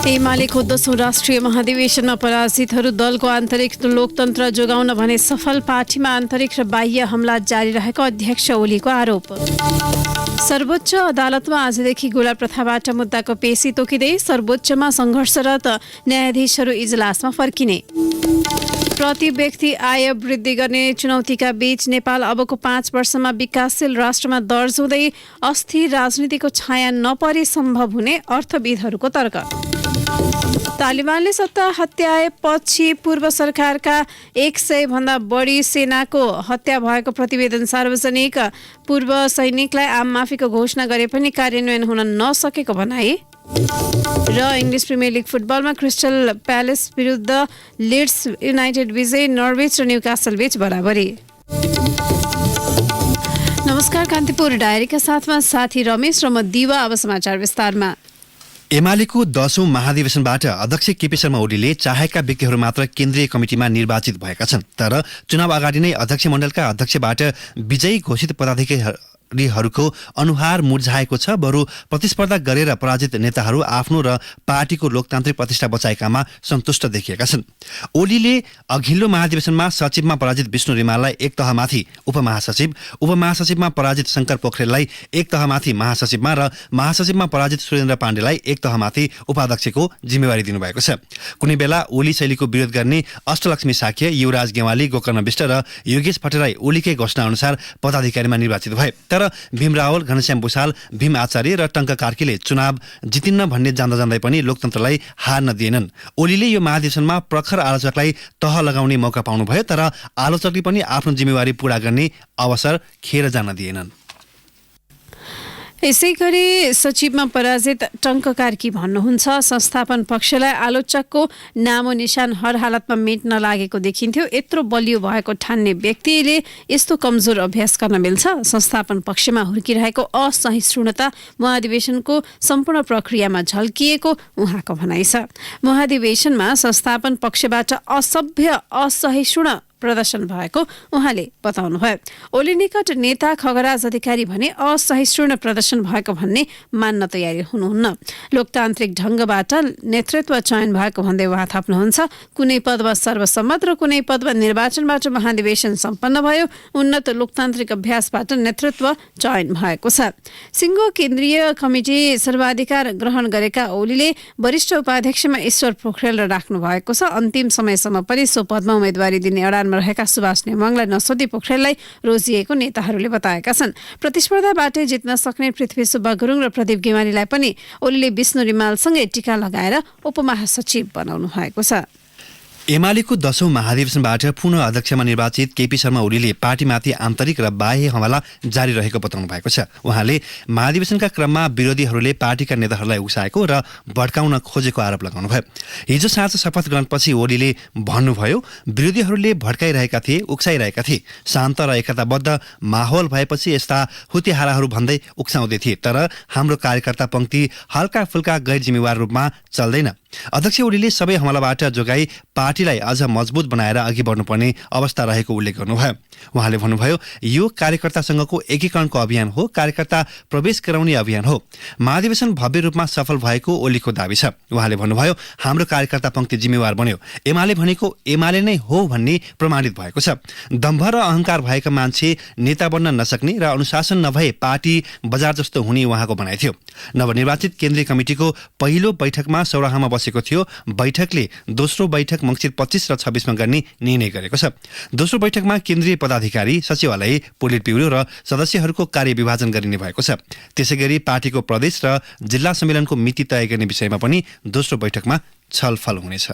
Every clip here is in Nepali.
एमालेको 10औं राष्ट्रिय महाधिवेशनमा पराजितहरू दलको आन्तरिक लोकतन्त्र जोगाउन भने सफल पार्टीमा आन्तरिक र बाह्य हमला जारी रहेको अध्यक्ष ओलीको आरोप। सर्वोच्च अदालतमा आजदेखि गोला प्रथाबाट मुद्दाको पेशी तोकिँदै सर्वोच्चमा सङ्घर्षरत न्यायाधीशहरू इजलासमा फर्किने। प्रति व्यक्ति आय वृद्धि गर्ने चुनौतीका बीच नेपाल अबको 5 वर्षमा विकासशील राष्ट्रमा दर्ज हुँदै अस्थिर राजनीतिको छाया नपरे सम्भव हुने अर्थविदहरूको तर्क। तालिबानले सत्ता हत्याएपछि पूर्व सरकारका 100 भन्दा बढी सेनाको हत्या भएको प्रतिवेदन सार्वजनिक। पूर्व सैनिकलाई आम माफीको घोषणा गरे पनि कार्यान्वयन हुन नसकेको भनाई। र इङ्ग्लिस प्रिमियर लिग फुटबलमा क्रिस्टल प्यालेस विरुद्ध लिड्स युनाइटेड विजय, नर्विच र न्युकासल बीच बराबरी। नमस्कार, कान्तिपुर डायरीका साथमा साथी रमेश र म दिवा। अब समाचार विस्तारमा। एमालेको 10औं महाधिवेशनबाट अध्यक्ष केपी शर्मा ओलीले चाहेका व्यक्तिहरू मात्र केन्द्रीय कमिटीमा निर्वाचित भएका छन्। तर चुनाव अगाडि नै अध्यक्ष मण्डलका अध्यक्षबाट विजयी घोषित पदाधिकारीहरूको अनुहार मुर्झाएको छ। बरु प्रतिस्पर्धा गरेर पराजित नेताहरू आफ्नो र पार्टीको लोकतान्त्रिक प्रतिष्ठा बचाएकामा सन्तुष्ट देखिएका छन्। ओलीले अघिल्लो महाधिवेशनमा सचिवमा पराजित विष्णु रिमाललाई एक तहमाथि उपमहासचिव, उपमहासचिवमा पराजित शङ्कर पोखरेललाई एक तहमाथि महासचिवमा र महासचिवमा पराजित सुरेन्द्र पाण्डेलाई एक तहमाथि उपाध्यक्षको जिम्मेवारी दिनुभएको छ। कुनै बेला ओली शैलीको विरोध गर्ने अष्टलक्ष्मी साक्य, युवराज गेवाली, गोकर्ण विष्ट र योगेश भट्टराई ओलीकै घोषणा अनुसार पदाधिकारीमा निर्वाचित भए। तर भीम रावल, घनश्याम भूषाल, भीम आचार्य र टङ्क कार्कीले चुनाव जितिन्न भन्ने जान्दा जान्दै पनि लोकतन्त्रलाई हार्न दिएनन्। ओलीले यो महाधिवेशनमा प्रखर आलोचकलाई तह लगाउने मौका पाउनुभयो, तर आलोचकले पनि आफ्नो जिम्मेवारी पूरा गर्ने अवसर खेर जान दिएनन्। यसैगरी सचिवमा पराजित टङ्क कार्की भन्नुहुन्छ, संस्थापन पक्षलाई आलोचकको नामो निशान हर हालतमा मेट्न लागेको देखिन्थ्यो। यत्रो बलियो भएको ठान्ने व्यक्तिले यस्तो कमजोर अभ्यास गर्न मिल्छ? संस्थापन पक्षमा हुर्किरहेको असहिष्णुता महाधिवेशनको सम्पूर्ण प्रक्रियामा झल्किएको उहाँको भनाइ छ। महाधिवेशनमा संस्थापन पक्षबाट असभ्य असहिष्णु प्रदर्शन भएको उहाँले बताउनुभयो। ओली निकट नेता खगराज अधिकारी भने असहिष्णु प्रदर्शन भएको भन्ने मान्न तयारी हुनुहुन्न। लोकतान्त्रिक ढङ्गबाट नेतृत्व चयन भएको भन्दै उहाँ थप्नुहुन्छ, कुनै पदमा सर्वसम्मत र कुनै पदमा निर्वाचनबाट महाधिवेशन सम्पन्न भयो। उन्नत लोकतान्त्रिक अभ्यासबाट नेतृत्व चयन भएको छ। सिङ्गो केन्द्रीय कमिटी सर्वाधिकार ग्रहण गरेका ओलीले वरिष्ठ उपाध्यक्षमा ईश्वर पोखरेल राख्नु भएको छ। अन्तिम समयसम्म पनि सो पदमा उम्मेदवारी दिने अडान रहेका सुभाष नेमाङलाई नसोधी पोखरेललाई रोजिएको नेताहरूले बताएका छन्। प्रतिस्पर्धाबाटै जित्न सक्ने पृथ्वी सुब्बा गुरुङ र प्रदीप गेवालीलाई पनि ओलीले विष्णु रिमालसँगै टीका लगाएर उपमहासचिव बनाउनु भएको छ। एमालेको 10औं महाधिवेशनबाट पुनः अध्यक्षमा निर्वाचित केपी शर्मा ओलीले पार्टीमाथि आन्तरिक र बाह्य हमला जारी रहेको बताउनु भएको छ। उहाँले महाधिवेशनका क्रममा विरोधीहरूले पार्टीका नेताहरूलाई उक्साएको र भड्काउन खोजेको आरोप लगाउनुभयो। हिजो साँझ शपथ ग्रहणपछि ओलीले भन्नुभयो, विरोधीहरूले भड्काइरहेका थिए, उक्साइरहेका थिए। शान्त र एकताबद्ध माहौल भएपछि यस्ता हुतेहाराहरू भन्दै उक्साउँदै थिए। तर हाम्रो कार्यकर्ता पङ्क्ति हल्का फुल्का गैर जिम्मेवार रूपमा चल्दैन। अध्यक्ष ओलीले सबै हमलाबाट जोगाई पार्टीलाई अझ मजबुत बनाएर अघि बढ्नुपर्ने अवस्था रहेको उल्लेख गर्नुभयो। उहाँले भन्नुभयो, यो कार्यकर्तासँगको एकीकरणको अभियान हो, कार्यकर्ता प्रवेश गराउने अभियान हो। महाधिवेशन भव्य रूपमा सफल भएको ओलीको दावी छ। उहाँले भन्नुभयो, हाम्रो कार्यकर्ता पङ्क्ति जिम्मेवार बन्यो। एमाले भनेको एमाले नै हो भन्ने प्रमाणित भएको छ। दम्भ र अहङ्कार भएका मान्छे नेता बन्न नसक्ने र अनुशासन नभए पार्टी बजार जस्तो हुने उहाँको भनाइ थियो। नवनिर्वाचित केन्द्रीय कमिटीको पहिलो बैठकमा सौराहामा बसेको थियो। बैठकले दोस्रो बैठक मङ्सिर 25 र 26 मा गर्ने निर्णय गरेको छ। दोस्रो बैठकमा केन्द्रीय पदाधिकारी, सचिवालय, पोलिट ब्युरो र सदस्यहरूको कार्य विभाजन गरिने भएको छ। त्यसैगरी पार्टीको प्रदेश र जिल्ला सम्मेलनको मिति तय गर्ने विषयमा पनि दोस्रो बैठकमा छलफल हुनेछ।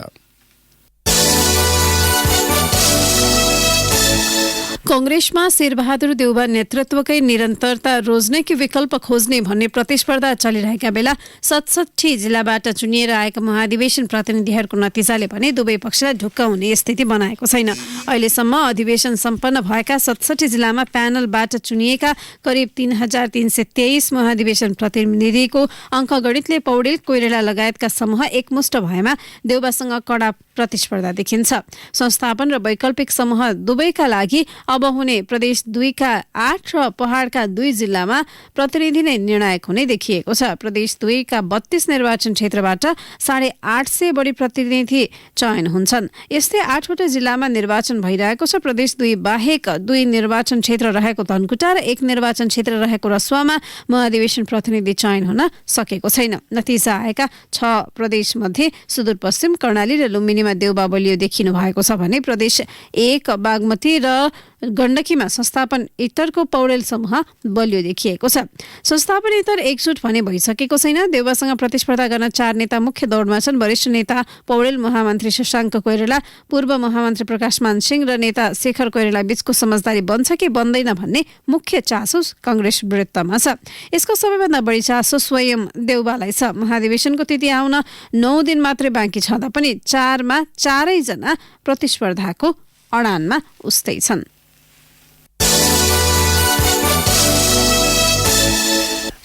कांग्रेसमा शेरबहादुर देउबा नेतृत्वकै निरन्तरता रोज्नेकी विकल्प खोज्ने भन्ने प्रतिस्पर्धा चलिरहेका बेला 67 जिल्लाबाट चुनिएर आएका महाधिवेशन प्रतिनिधिहरूको नतिजाले भने दुवै पक्षलाई ढुक्क हुने स्थिति बनाएको छैन। अहिलेसम्म अधिवेशन सम्पन्न भएका 67 जिल्लामा प्यानलबाट चुनिएका करिब 3323 महाधिवेशन प्रतिनिधिको अङ्कगणितले पौडेल, कोइराला लगायतका समूह एकमुष्ट भएमा देउबासँग कडा प्रतिस्पर्धा देखिन्छ। संस्थापन र वैकल्पिक समूह दुवैका लागि अब अब हुने प्रदेश 2 का 8 र पहाड़का 2 जिल्लामा प्रतिनिधि नै निर्णायक हुने देखिएको छ। प्रदेश 2 का 32 निर्वाचन क्षेत्रबाट 850 बढी प्रतिनिधि चयन हुन्छन्। यस्तै 8वटा जिल्लामा निर्वाचन भइरहेको छ। प्रदेश 2 बाहेक 2 निर्वाचन क्षेत्र रहेको धनकुटा र 1 निर्वाचन क्षेत्र रहेको रसुवामा महाधिवेशन प्रतिनिधि चयन हुन सकेको छैन। नतिजा आएका 6 प्रदेश मध्ये सुदूरपश्चिम कर्णाली र लुम्बिनीमा देउबा बलियो देखिनु भएको छ भने प्रदेश 1 बागमती र गण्डकीमा संस्थापन इतरको पौडेल समूह बलियो देखिएको छ। संस्थापन इतर एकजुट भने भइसकेको छैन। देउबासँग प्रतिस्पर्धा गर्न 4 नेता मुख्य दौडमा छन्। वरिष्ठ नेता पौडेल, महामन्त्री शशाङ्क कोइराला, पूर्व महामन्त्री प्रकाशमान सिंह र नेता शेखर कोइराला बीचको समझदारी बन्छ कि बन्दैन भन्ने मुख्य चासो कांग्रेस वृत्तमा छ। यसको सबैभन्दा बढी चासो स्वयं देउबालाई छ। महाधिवेशनको तिथि आउन 9 दिन मात्रै बाँकी छँदा पनि 4 मा 4 जना प्रतिस्पर्धाको अडानमा उस्तै छन्।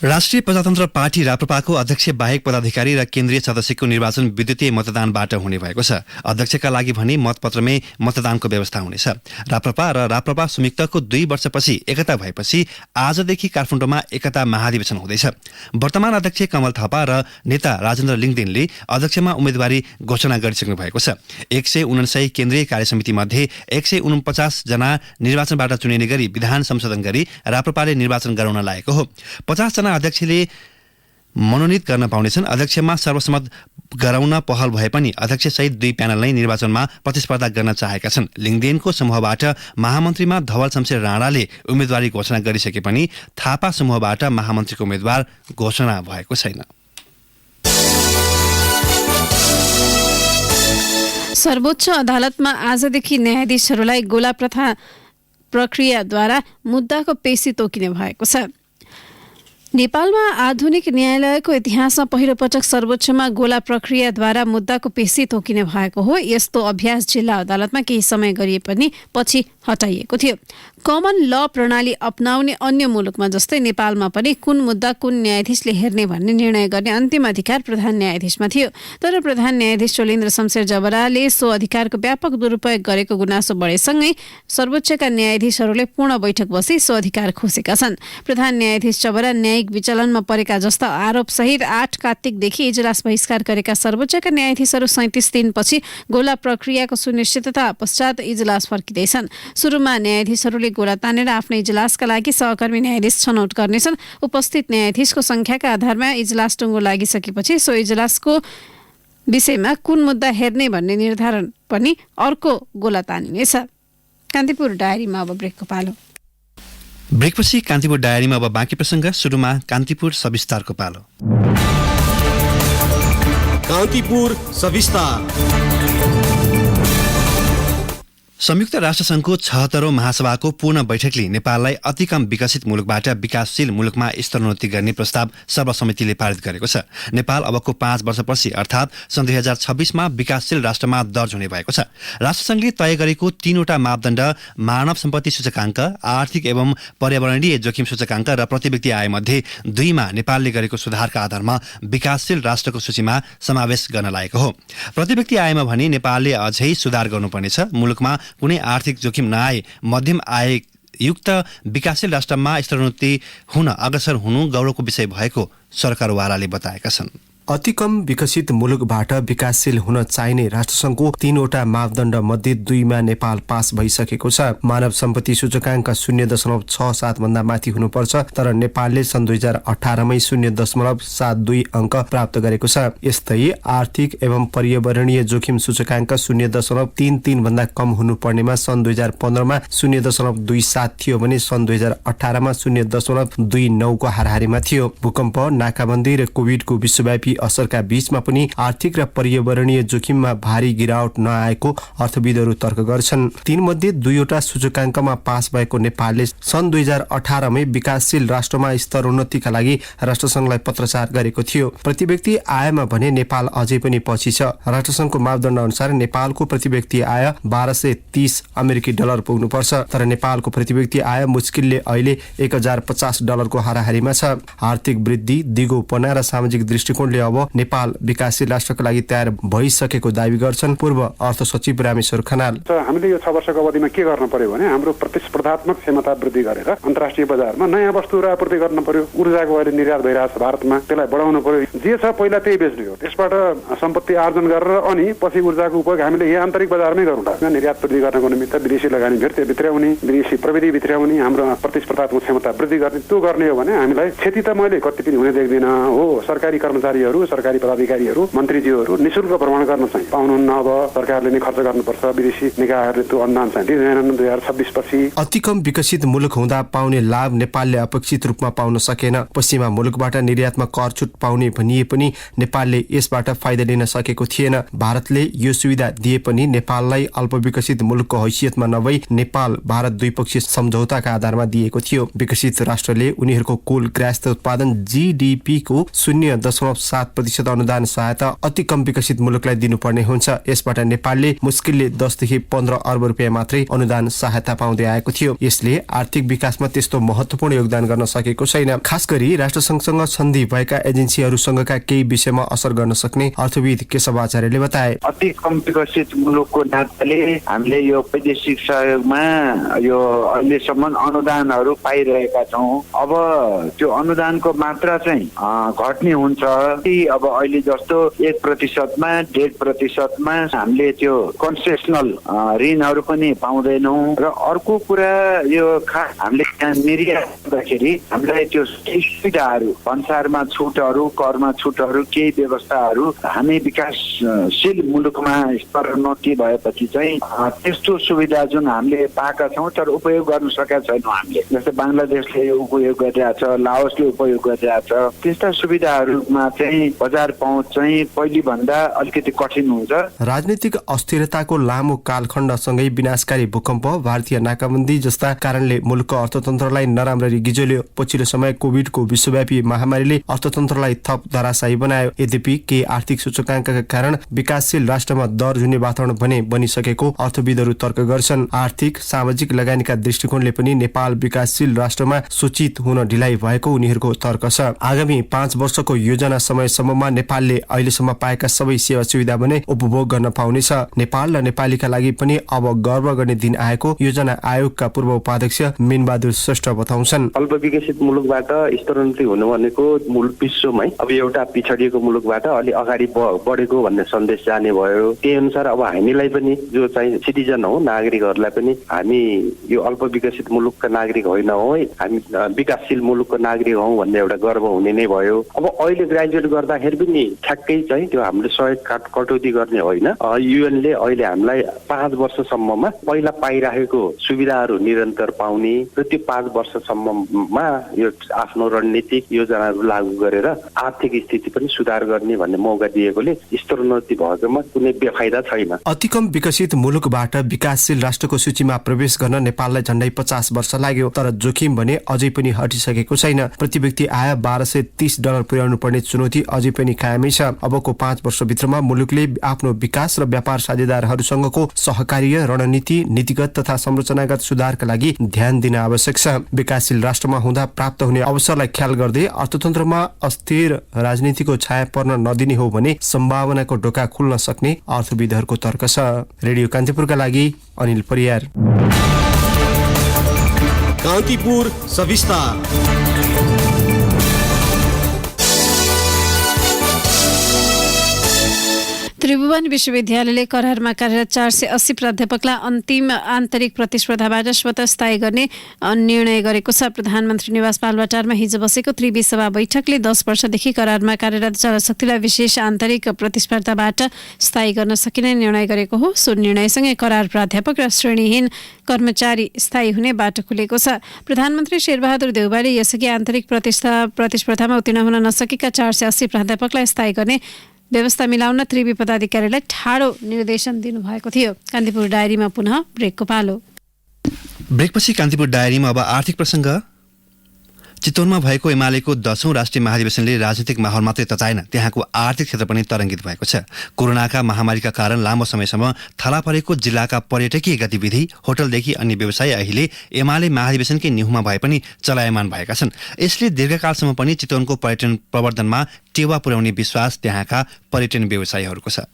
राष्ट्रिय प्रजातन्त्र पार्टी राप्रपाको अध्यक्ष बाहेक पदाधिकारी र केन्द्रीय सदस्यको निर्वाचन विद्युतीय मतदानबाट हुने भएको छ। अध्यक्षका लागि भने मतपत्रमै मतदानको व्यवस्था हुनेछ। राप्रपा र राप्रपा संयुक्तको 2 वर्षपछि एकता भएपछि आजदेखि काठमाडौँमा एकता महाधिवेशन हुँदैछ। वर्तमान अध्यक्ष कमल थापा र नेता राजेन्द्र लिङदेनले अध्यक्षमा उम्मेदवारी घोषणा गरिसक्नु भएको छ। 149 केन्द्रीय कार्यसमिति मध्ये 149 जना निर्वाचनबाट चुनिने गरी विधान संशोधन गरी राप्रपाले निर्वाचन गराउन लागेको हो। 50 जना अध्यक्षले मनोनित गर्न पाउनेछन्। अध्यक्षमा सर्वसम्मत गराउन पहल भए पनि अध्यक्षसहित 2 प्यानल नै निर्वाचनमा प्रतिस्पर्धा गर्न चाहेका छन्। लिङदेनको समूहबाट महामन्त्रीमा धवल शमशेर राणाले उम्मेदवारी घोषणा गरिसके पनि थापा समूहबाट महामन्त्रीको उम्मेदवार घोषणा भएको छैन। सर्वोच्च अदालतमा आजदेखि न्यायाधीशहरूलाई गोला प्रथा प्रक्रियाद्वारा मुद्दाको पेशी तोकिने भएको छ। नेपालमा आधुनिक न्यायालयको इतिहासमा पहिलो पटक सर्वोच्चमा गोला प्रक्रियाद्वारा मुद्दाको पेशी तोकिने भएको हो। यस्तो अभ्यास जिल्ला अदालतमा केही समय गरिए पनि पछि हटाइएको थियो। कमन ल प्रणाली अपनाउने अन्य मुलुकमा जस्तै नेपालमा पनि कुन मुद्दा कुन न्यायाधीशले हेर्ने भन्ने निर्णय गर्ने अन्तिम अधिकार प्रधान न्यायाधीशमा थियो। तर प्रधान न्यायाधीश चोलेन्द्र शमशेर जबराले सो अधिकारको व्यापक दुरुपयोग गरेको गुनासो बढेसँगै सर्वोच्चका न्यायाधीशहरूले पूर्ण बैठक बसी सो अधिकार खोसेका छन्। प्रधान न्यायाधीश जबरा न्यायिक विचलनमा परेका जस्ता आरोप सहित 8 कार्तिकदेखि इजलास बहिष्कार गरेका सर्वोच्चका न्यायाधीशहरू 37 दिनपछि गोला प्रक्रियाको सुनिश्चितता पश्चात इजलास फर्किँदैछन्। सुरुमा न्यायाधीशहरूले गोला तानेर आफ्नै इजलासका लागि सहकर्मी न्यायाधीश छनौट गर्नेछन्। उपस्थित न्यायाधीशको संख्याका आधारमा इजलास टुङ्गो लागिसकेपछि सो इजलासको विषयमा कुन मुद्दा हेर्ने भन्ने निर्धारण पनि अर्को गोला तानिनेछ। कान्तिपुर डायरीमा अब ब्रेकको पालो। ब्रेकपछि कान्तिपुर डायरीमा अब बाँकी प्रसङ्ग। सुरुमा कान्तिपुर सविस्तारको पालो। कान्तिपुर सविस्तार। संयुक्त राष्ट्रसङ्घको 76औं महासभाको पूर्ण बैठकले नेपाललाई अति कम विकसित मुलुकबाट विकासशील मुलुकमा स्तरोन्नति गर्ने प्रस्ताव सर्वसम्मतिले पारित गरेको छ। नेपाल अबको 5 वर्षपछि अर्थात् सन् 2026मा विकासशील राष्ट्रमा दर्ज हुने भएको छ। राष्ट्रसङ्घले तय गरेको 3वटा मापदण्ड मानव सम्पत्ति सूचकाङ्क, आर्थिक एवं पर्यावरणीय जोखिम सूचकाङ्क र प्रति व्यक्ति आयमध्ये 2मा नेपालले गरेको सुधारका आधारमा विकासशील राष्ट्रको सूचीमा समावेश गर्न लागेको हो। प्रति व्यक्ति आयमा भने नेपालले अझै सुधार गर्नुपर्नेछ। मुलुकमा कुनै आर्थिक जोखिम नआए मध्यम आय युक्त विकासशील राष्ट्रमा स्तरोन्नति हुन अग्रसर हुनु गौरवको विषय भएको सरकारवालाले बताएका छन्। अति कम विकसित मुलुकबाट विकासशील हुन चाहिने राष्ट्रसङ्घको 3वटा मापदण्ड मध्ये 2मा नेपाल पास भइसकेको छ। मानव सम्पत्ति सूचकाङ्क 0.67 भन्दा माथि हुनुपर्छ, तर नेपालले सन् 2018मै 0.72 अङ्क प्राप्त गरेको छ। यस्तै आर्थिक एवं पर्यावरणीय जोखिम सूचकाङ्क 0.33 भन्दा कम हुनुपर्नेमा सन् 2015मा 0.27 थियो भने सन् 2018मा 0.29 को हाराहारीमा थियो। भूकम्प, नाकाबन्दी र कोभिडको विश्वव्यापी असरका बीचमा पनि आर्थिक र पर्यावरणीय जोखिममा भारी गिरावट नआएको अर्थविदहरू तर्क गर्छन्। 3 मध्ये 2वटा सूचकाङ्कमा पास भएको नेपालले सन् 2018मै विकासशील राष्ट्रमा स्तरोन्नतिका लागि राष्ट्रसङ्घलाई पत्रचार गरेको थियो। प्रति व्यक्ति आयमा भने नेपाल अझै पनि पछि छ। राष्ट्रसङ्घको मापदण्ड अनुसार नेपालको प्रति व्यक्ति आय $1230 अमेरिकी डलर पुग्नुपर्छ, तर नेपालको प्रति व्यक्ति आय मुस्किलले अहिले $1050 को हाराहारीमा छ। आर्थिक वृद्धि, दिगोपना र सामाजिक दृष्टिकोणले अब नेपाल विकासशील राष्ट्रको लागि तयार भइसकेको दावी गर्छन् पूर्व अर्थ सचिव रामेश्वर खनाल। हामीले यो 6 वर्षको अवधिमा के गर्न पर्यो भने हाम्रो प्रतिस्पर्धात्मक क्षमता वृद्धि गरेर अन्तर्राष्ट्रिय बजारमा नयाँ वस्तुहरू आपूर्ति गर्न पर्यो। ऊर्जाको अहिले निर्यात भइरहेको छ भारतमा, त्यसलाई बढाउनु पर्यो। जे छ पहिला त्यही बेच्ने हो, त्यसबाट सम्पत्ति आर्जन गरेर अनि पछि ऊर्जाको उपयोग हामीले यहाँ आन्तरिक बजारमै गरौँ। निर्यात वृद्धि गर्नको निमित्त विदेशी लगानी भित्र भित्र्याउने, विदेशी प्रविधि भित्र्याउने, हाम्रो प्रतिस्पर्धात्मक क्षमता वृद्धि गर्ने, त्यो गर्ने हो भने हामीलाई क्षति त मैले कति पनि हुने देख्दिनँ हो। सरकारी कर्मचारीहरू, सरकारी पदाधिकारीहरू, मन्त्रीज्यूहरू निःशुल्क भ्रमण गर्न चाहिँ पाउनुहुन्न। अब सरकारले नै खर्च गर्नुपर्छ। विदेशी निकायहरूले त्यो अनुदान चाहिँ दिँदैनन् 2026 पछि। अति कम विकसित मुलुक हुँदा पाउने लाभ नेपालले अपेक्षित रूपमा पाउन सकेन। पश्चिमा मुलुकबाट निर्यातमा कर छुट पाउने भनिए पनि नेपालले यसबाट फाइदा लिन सकेको थिएन। भारतले यो सुविधा दिए पनि नेपाललाई अल्पविकसित मुलुकको हैसियतमा नभई नेपाल भारत द्विपक्षीय सम्झौताका आधारमा दिएको थियो। विकसित राष्ट्रले उनीहरूको कुल गृहस्थ उत्पादन GDP को 0.7% अनुदान सहायता अति कम विकसित मुलुकलाई दिनुपर्ने हुन्छ। यसबाट नेपालले मुस्किलले 10 देखि 15 अर्ब रुपियाँ मात्रै अनुदान सहायता पाउँदै आएको थियो। यसले आर्थिक विकासमा त्यस्तो महत्त्वपूर्ण योगदान गर्न सकेको छैन। खास गरी राष्ट्रसंघसँग सन्धि भएका एजेन्सीहरूसँगका केही विषयमा असर गर्न सक्ने अर्थविद केशव आचार्यले बताए। अति कम विकसित मुलुकको नाताले हामीले यो वैदेशिक सहयोगमा यो अहिलेसम्म अनुदानहरू पाइरहेका छौँ। अब त्यो अनुदानको मात्रा चाहिँ घट्ने हुन्छ। अब अहिले जस्तो 1%मा 1.5%मा हामीले त्यो कन्सेसनल ऋणहरू पनि पाउँदैनौँ। र अर्को कुरा यो हामीले यहाँ निर्यात गर्दाखेरि हामीलाई त्यो सुविधाहरू, भन्सारमा छुटहरू, करमा छुटहरू, केही व्यवस्थाहरू हामी विकासशील मुलुकमा स्तरोन्नति भएपछि चाहिँ त्यस्तो सुविधा जुन हामीले पाएका छौँ तर उपयोग गर्न सकेका छैनौँ हामीले। जस्तै बङ्गलादेशले उपयोग गरिरहेछ, लाओसले उपयोग गरिरहेछ। त्यस्ता सुविधाहरूमा चाहिँ बजार पहुँच चाहिँ पहिले भन्दा अलिकति कठिन हुन्छ। राजनीतिक अस्थिरताको लामो कालखण्डसँगै विनाशकारी भूकम्प, भारतीय नाकाबन्दी जस्ता कारणले मुलुकको अर्थतन्त्रलाई नराम्ररी गिजोल्यो। पछिल्लो समय कोभिडको विश्वव्यापी महामारीले अर्थतन्त्रलाई थप धराशायी बनायो। यद्यपि केही आर्थिक सूचकाङ्कका कारण विकासशील राष्ट्रमा दर जुने वातावरण भने बनिसकेको अर्थविदहरू तर्क गर्छन्। आर्थिक सामाजिक लगानीका दृष्टिकोणले पनि नेपाल विकासशील राष्ट्रमा सूचित हुन ढिलाइ भएको उनीहरूको तर्क छ। आगामी 5 वर्षको योजना समयसम्ममा नेपालले अहिलेसम्म पाएका सबै सेवा सुविधा भने उपभोग गर्न पाउनेछ। नेपाल र नेपालीका लागि पनि अब गर्व गर्ने दिन आएको योजना आयोगका पूर्व उपाध्यक्ष मिनबहादुर श्रेष्ठ बताउँछन्। अल्पविकसित मुलुकबाट स्तरोन्नति हुनु भनेको मुलुक विश्वमै अब एउटा पिछडिएको मुलुकबाट अलि अगाडि बढेको भन्ने सन्देश जाने भयो। त्यही अनुसार अब हामीलाई पनि जो चाहिँ सिटिजन हो, नागरिकहरूलाई पनि हामी यो अल्पविकसित मुलुकका नागरिक होइन हो, हामी विकासशील मुलुकको नागरिक हौ भन्ने एउटा गर्व हुने नै भयो। अब अहिले ग्रेजुएट गर्दाखेरि पनि ठ्याक्कै चाहिँ त्यो हामीले सहयोग कटौती गर्ने होइन। युएनले अहिले हामीलाई 5 वर्षसम्ममा पहिला पाइरहेको सुविधाहरू निरन्तर पाउने र त्यो 5 वर्षसम्ममा यो आफ्नो रणनीतिक योजनाहरू लागू गरेर आर्थिक स्थिति पनि सुधार गर्ने भन्ने मौका दिएकोले स्तरोन्नति भएकोमा कुनै बेफाइदा छैन। अति कम विकसित मुलुकबाट विकासशील राष्ट्रको सूचीमा प्रवेश गर्न नेपाललाई झण्डै 50 वर्ष लाग्यो। तर जोखिम भने अझै पनि हटिसकेको छैन। प्रति व्यक्ति आय $1230 पुर्याउनु पर्ने चुनौती अझै पनि कायमै छ। अबको 5 वर्षभित्रमा मुलुकले आफ्नो विकास र व्यापार साझेदारहरूसँगको सहकार्य रणनीति, नीतिगत तथा संरचनागत सुधारका लागि ध्यान दिन आवश्यक छ। विकासशील राष्ट्रमा हुँदा प्राप्त हुने अवसरलाई ख्याल गर्दै अर्थतन्त्रमा अस्थिर राजनीतिको छाया पर्न नदिने हो भने सम्भावनाको ढोका खुल्न सक्ने अर्थविदहरूको तर्क छ। रेडियो कान्तिपुरका लागि अनिल परियार। कान्तिपुर सविस्तार। त्रिभुवन विश्वविद्यालयले करारमा कार्यरत 480 प्राध्यापकलाई अन्तिम आन्तरिक प्रतिस्पर्धाबाट स्वतः स्थायी गर्ने निर्णय गरेको छ। प्रधानमन्त्री निवास बालुवाटारमा हिजो बसेको त्रिवी सभा बैठकले 10 वर्षदेखि करारमा कार्यरत जलशक्तिलाई विशेष आन्तरिक प्रतिस्पर्धाबाट स्थायी गर्न सकिने निर्णय गरेको हो। सो निर्णयसँगै करार प्राध्यापक र श्रेणीहीन कर्मचारी स्थायी हुने बाटो खुलेको छ। प्रधानमन्त्री शेरबहादुर देउवाले यसअघि आन्तरिक प्रतिस्पर्धामा उत्तीर्ण हुन नसकेका 480 प्राध्यापकलाई स्थायी गर्ने व्यवस्था मिलाउन त्रिवी पदाधिकारीलाई ठाडो निर्देशन दिनुभएको थियो। कान्तिपुर डायरीमा पुनः ब्रेकको पालो। ब्रेकपछि कान्तिपुर डायरीमा अब आर्थिक प्रसङ्ग। चितवनमा भएको एमालेको 10औं राष्ट्रिय महाधिवेशनले राजनीतिक माहौल मात्रै तताएन, त्यहाँको आर्थिक क्षेत्र पनि तरङ्गित भएको छ। कोरोनाका महामारीका कारण लामो समयसम्म थला परेको जिल्लाका पर्यटकीय गतिविधि, होटलदेखि अन्य व्यवसाय अहिले एमाले महाधिवेशनकै निहुमा भए पनि चलायमान भएका छन्। यसले दीर्घकालसम्म पनि चितवनको पर्यटन प्रवर्धनमा टेवा पुर्याउने विश्वास त्यहाँका पर्यटन व्यवसायीहरूको छ।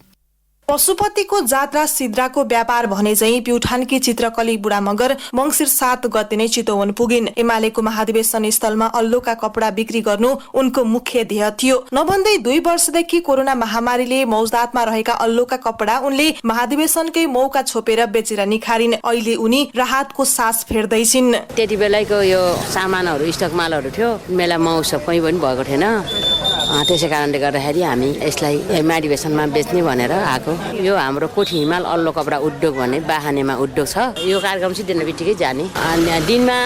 पशुपतिको जात्रा सिद्राको व्यापार भने चाहिँ प्युठानकी चित्रकली बुढा मगर मंसिर 7 गते नै चितवन पुगिन्। एमालेको महाधिवेशन स्थलमा अल्लोका कपडा बिक्री गर्नु उनको मुख्य ध्येय थियो। नभन्दै 2 वर्षदेखि कोरोना महामारीले मौजदातमा रहेका अल्लोका कपडा उनले महाधिवेशनकै मौका छोपेर बेचेर निखारिन्। अहिले उनी राहतको सास फेर्दैछिन्। त्यति बेलाको यो सामानहरू स्टक मालहरू थियो, मेला महोत्सव पनि भएको थिएन। त्यसै कारणले गर्दाखेरि हामी यसलाई महाधिवेशनमा बेच्ने भनेर आएको। यो हाम्रो कोठी हिमाल अल्लो कपडा उद्योग भन्ने बाहानेमा उद्योग छ। यो कार्यक्रम सिद्धिने बित्तिकै जाने। दिनमा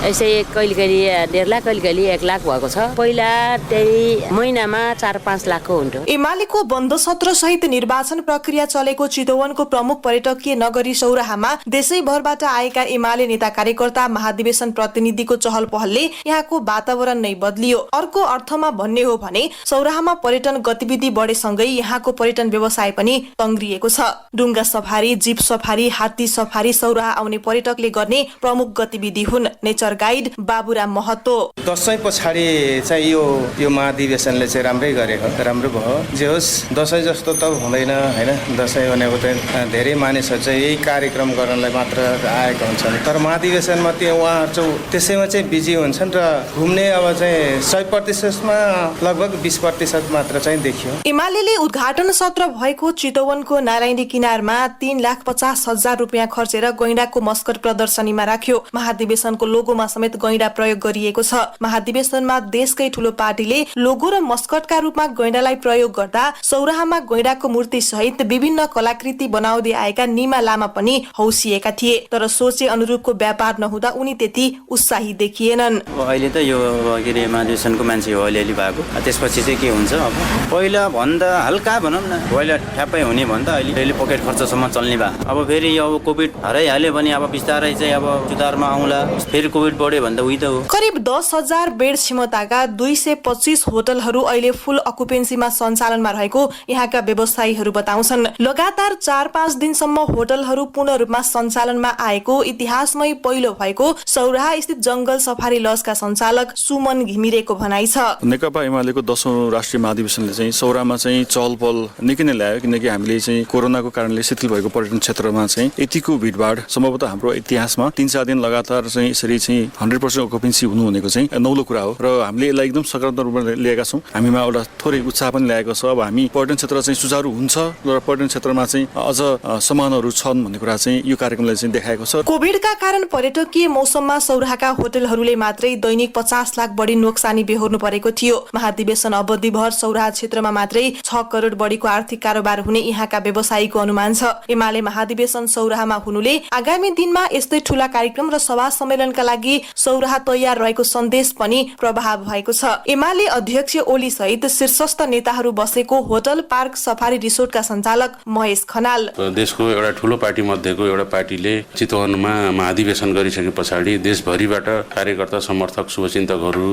यसै कहिले कहिले 1.5 लाख, कहिले कहिले 1 लाख भएको छ। पहिला त्यही महिनामा 4-5 लाखको हुन्थ्यो। एमालेको बन्द सत्र सहित निर्वाचन प्रक्रिया चलेको चितवनको प्रमुख पर्यटकीय नगरी सौराहामा देशैभरबाट आएका एमाले नेता कार्यकर्ता, महाधिवेशन प्रतिनिधिको चहल पहलले यहाँको वातावरण नै बदलियो। अर्को अर्थमा भन्ने हो भने सौराहामा पर्यटन गतिविधि बढेसँगै यहाँको पर्यटन व्यवसाय पनि तङ्ग्रिएको छ। डुङ्गा सफारी, जीप सफारी, हात्ती सफारी सौराहा आउने पर्यटकले गर्ने प्रमुख गतिविधि हुन्। नेचर गाइड बाबुराम महतो: दशैं पछाडि चाहिँ यो महाधिवेशनले चाहिँ राम्रै गरेको, राम्रो भयो। जे होस्, दशैं जस्तो त हुँदैन हैन। दशैं भनेको त धेरै मानिसहरू चाहिँ यही कार्यक्रम गर्नलाई मात्र आएका हुन्छन्। तर महाधिवेशनमा त्यो उहाँहरू चाहिँ त्यसैमा चाहिँ बिजी हुन्छन् र घुम्ने अब चाहिँ 100%मा लगभग 20% मात्र चाहिँ देखियो। एमालेले उद्घाटन सत्र भएको चितवनको नारायणी किनारमा 3,50,000 रुपियाँ खर्चेर गैंडाको मस्कट प्रदर्शनीमा राख्यो। महाधिवेशनको लोगोमा समेत गैंडा प्रयोग गरिएको छ। महाधिवेशनमा देशकै ठूलो पार्टीले लोगो र मस्कटका रूपमा गैंडालाई प्रयोग गर्दा सौराहामा गैंडाको मूर्ति सहित विभिन्न कलाकृति बनाउँदै आएका निमा लामा पनि हौसिएका थिए। तर सोचे अनुरूपको व्यापार नहुँदा उनी त्यति उत्साही देखिएनन्। अहिले त यो के रे महाधिवेशनको मान्छे हो अलिअलि भएको, त्यसपछि चाहिँ के हुन्छ? अब पहिला भन्दा हल्का भनौँ न, पहिला ठ्याप्पै हुने भन्दा अहिले पकेट खर्चसम्म चल्ने भए। अब फेरि अब कोभिड हराइहाल्यो भने अब बिस्तारै चाहिँ अब सुधारमा आउँला। फेरि कोभिड बढ्यो भन्दा उही त हो। करिब 10,000 बेड क्षमताका 225 होटलहरू अहिले फुल अकुपेन्सीमा सञ्चालनमा रहेको यहाँका व्यवसायीहरू बताउँछन्। लगातार 4-5 दिनसम्म होटलहरू पूर्ण रूपमा सञ्चालनमा आएको इतिहासमै पहिलो भएको सौराहा स्थित जंगल सफारी लजका सञ्चालक सुमन घिमिरेको भनाइ छ। नेकपा एमालेको 10औं राष्ट्रिय महाधिवेशनले चाहिँ सौराहामा चाहिँ चहलपहल निकै नै ल्यायो, किनकि हामीले चाहिँ कोरोनाको कारणले शिथिल भएको पर्यटन क्षेत्रमा चाहिँ यतिको भिडभाड सम्भवतः हाम्रो इतिहासमा 3-4 दिन लगातार चाहिँ यसरी चाहिँ 100% अकुपेन्सी हुनु भनेको चाहिँ नौलो कुरा हो र हामीले यसलाई एकदम सकारात्मक रूपमा लिएका छौँ। हामीमा एउटा थोरै उत्साह पनि ल्याएको छ। अब हामी पर्यटन क्षेत्र चाहिँ सुचारू हुन्छ र पर्यटन क्षेत्रमा चाहिँ अझ सम्मानहरू छन् भन्ने कुरा चाहिँ यो कार्यक्रमले चाहिँ देखाएको छ। कोभिडका कारण पर्यटकीय मौसममा सौराहाका होटलहरूले मात्रै दैनिक 50 लाख बढी नोक्सानी बेहोर्नु परेको थियो। महाधिवेशन अवधिभर सौराहा क्षेत्रमा मात्रै 6 करोड बढीको आर्थिक कारोबार हुने यहाँका व्यवसायीको अनुमान छ। एमाले महाधिवेशन सौराहामा हुनुले आगामी दिनमा यस्तै ठूला कार्यक्रम र सभा सम्मेलनका लागि सौराहा तयार रहेको सन्देश पनि प्रभाव भएको छ। एमाले अध्यक्ष ओली सहित शीर्षस्थ नेताहरू बसेको होटल पार्क सफारी रिसोर्टका सञ्चालक महेश खनाल: देशको एउटा ठूलो पार्टी मध्येको एउटा पार्टीले चितवनमा महाधिवेशन गरिसके पछाडि देशभरिबाट कार्यकर्ता, समर्थक, शुभचिन्तकहरू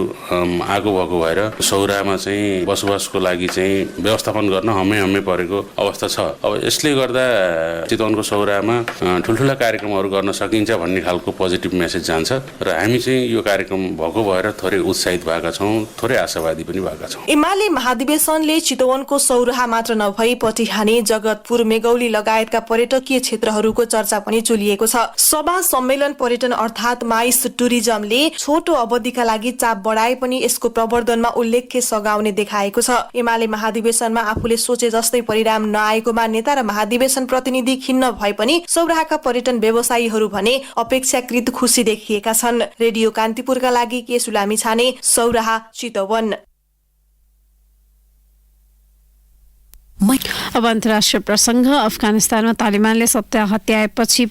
आगो भएको भएर सौराहामा चाहिँ बसोबासको लागि चाहिँ व्यवस्थापन गर्न हम्मे परेको अवस्था छ। अब यसले गर्दा चितवनको सौराहामा ठुल्ठुला कार्यक्रमहरू गर्न सकिन्छ भन्ने खालको पोजिटिभ मेसेज जान्छ र हामी चाहिँ यो कार्यक्रम भएको भएर थोरै उत्साहित भएका छौँ, थोरै आशावादी पनि भएका छौँ। एमाले महाधिवेशनले चितवनको सौराहा मात्र नभई पटिहानी, जगतपुर, मेगौली लगायतका पर्यटकीय क्षेत्रहरूको चर्चा पनि चुलिएको छ। सभा सम्मेलन पर्यटन अर्थात् माइस टुरिज्मले छोटो अवधिका लागि चाप बढाए पनि यसको प्रवर्धनमा उल्लेख्य सघाउने देखाएको छ। एमाले महाधिवेशनमा आफूले सोचे जस्तै परिणाम नआएकोमा नेता र महाधिवेशन प्रतिनिधि खिन्न भए पनि सौराहाका पर्यटन व्यवसायीहरू भने अपेक्षाकृत खुसी देखिएका छन्। रेडियो कान्तिपुरका लागि के सुलामी छाने, सौराहा, चितवन। अब अन्तर्राष्ट्रिय प्रसङ्ग। अफगानिस्तानमा तालिबानले सत्ता हत्याएपछि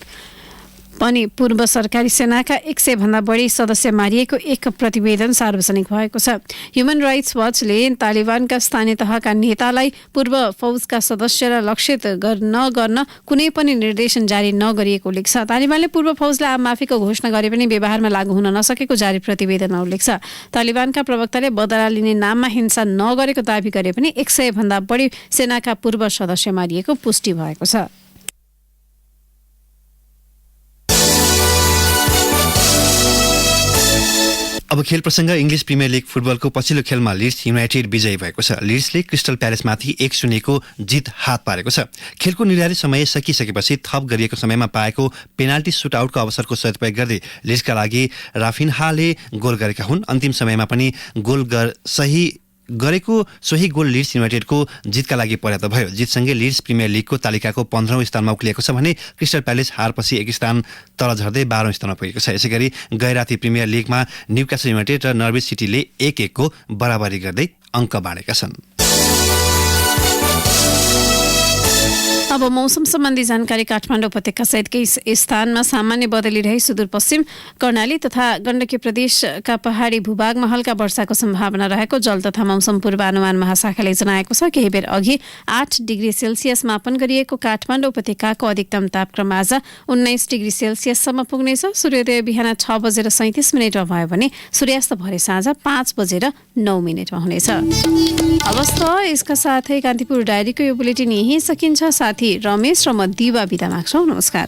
पनि पूर्व सरकारी सेनाका 100 भन्दा बढी सदस्य मारिएको एक प्रतिवेदन सार्वजनिक भएको छ। ह्युमन राइट्स वाचले तालिबानका स्थानीय तहका नेतालाई पूर्व फौजका सदस्यलाई लक्षित नगर्न कुनै पनि निर्देशन जारी नगरिएको उल्लेख छ। तालिबानले पूर्व फौजलाई आम माफीको घोषणा गरे पनि व्यवहारमा लागू हुन नसकेको जारी प्रतिवेदनमा उल्लेख छ। तालिबानका प्रवक्ताले बदला लिने नाममा हिंसा नगरेको दावी गरे पनि 100 भन्दा बढी सेनाका पूर्व सदस्य मारिएको पुष्टि भएको छ। अब खेल प्रसङ्ग। इङ्ग्लिस प्रिमियर लिग फुटबलको पछिल्लो खेलमा लिड्स युनाइटेड विजयी भएको छ। लिड्सले क्रिस्टल प्यालेसमाथि 1-0 जित हात पारेको छ। खेलको निर्धारित समय सकिसकेपछि थप गरिएको समयमा पाएको पेनाल्टी सुटआउटको अवसरको सदुपयोग गर्दै लिड्सका लागि राफिन्हाले गोल गरेका हुन्। अन्तिम समयमा पनि सोही गोल लिड्स युनाइटेडको जितका लागि पर्याप्त भयो। जितसँगै लिड्स प्रिमियर लिगको तालिकाको 15औं स्थानमा उक्लिएको छ भने क्रिस्टल प्यालेस हारपछि 1 स्थान तल झर्दै 12औं स्थानमा पुगेको छ। यसैगरी गैराती प्रिमियर लिगमा न्युकासल युनाइटेड र नर्विच सिटीले 1-1 को बराबरी गर्दै अङ्क बाँडेका छन्। अब मौसम सम्बन्धी जानकारी। काठमाडौँ उपत्यका सहितकै स्थानमा सामान्य बदली रही सुदूरपश्चिम कर्णाली तथा गण्डकी प्रदेशका पहाडी भूभागमा हल्का वर्षाको सम्भावना रहेको जल तथा मौसम पूर्वानुमान महाशाखाले जनाएको छ। केही बेर अघि 8 डिग्री सेल्सियस मापन गरिएको काठमाडौँ उपत्यकाको अधिकतम तापक्रम आज 19 डिग्री सेल्सियससम्म पुग्नेछ। सूर्योदय बिहान 6:37 भयो भने सूर्यास्त भरे साँझ 5:09 हुनेछ। अवस्था यसका साथै कान्तिपुर डायरीको यो बुलेटिन यही सकिन्छ। साथी रमेश र म दिवा बिदा माग्छौँ। नमस्कार।